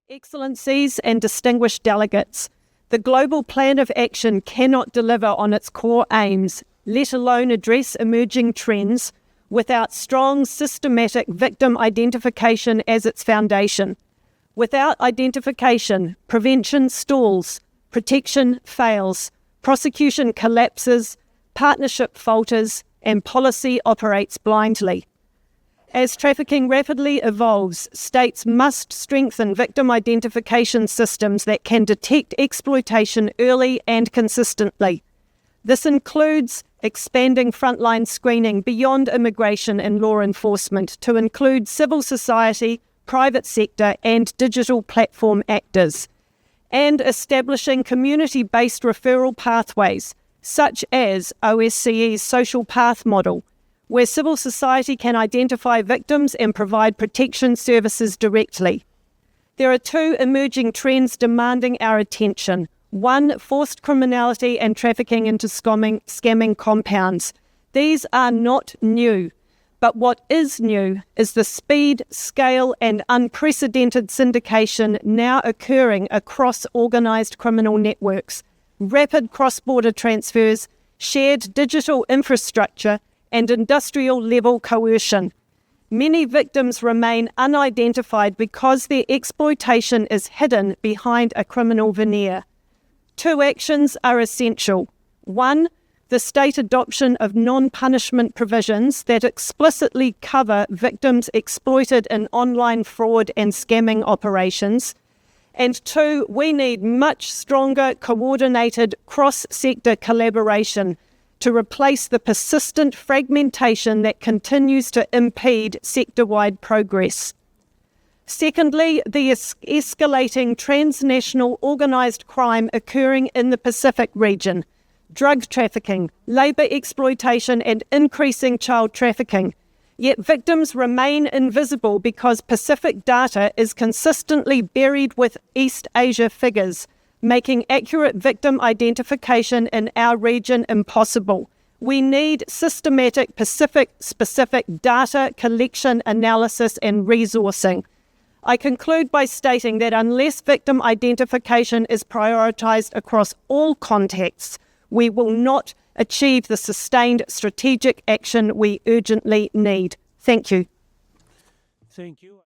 Excellencies and distinguished delegates, the Global Plan of Action cannot deliver on its core aims, let alone address emerging trends, without strong, systematic victim identification as its foundation. Without identification, prevention stalls, protection fails, prosecution collapses, partnership falters, and policy operates blindly. As trafficking rapidly evolves, states must strengthen victim identification systems that can detect exploitation early and consistently. This includes expanding frontline screening beyond immigration and law enforcement to include civil society, private sector, and digital platform actors, and establishing community-based referral pathways, such as OSCE's Social Path Model, where civil society can identify victims and provide protection services directly. There are two emerging trends demanding our attention. One, forced criminality and trafficking into scamming compounds. These are not new, but what is new is the speed, scale, and unprecedented syndication now occurring across organised criminal networks, rapid cross-border transfers, shared digital infrastructure, and industrial-level coercion. Many victims remain unidentified because their exploitation is hidden behind a criminal veneer. Two actions are essential. One, the state adoption of non-punishment provisions that explicitly cover victims exploited in online fraud and scamming operations. And two, we need much stronger, coordinated, cross-sector collaboration to replace the persistent fragmentation that continues to impede sector-wide progress. Secondly, the escalating transnational organised crime occurring in the Pacific region, drug trafficking, labour exploitation, and increasing child trafficking. Yet victims remain invisible because Pacific data is consistently buried with East Asia figures, making accurate victim identification in our region impossible. We need systematic Pacific-specific data collection, analysis, and resourcing. I conclude by stating that unless victim identification is prioritised across all contexts, we will not achieve the sustained strategic action we urgently need. Thank you. Thank you.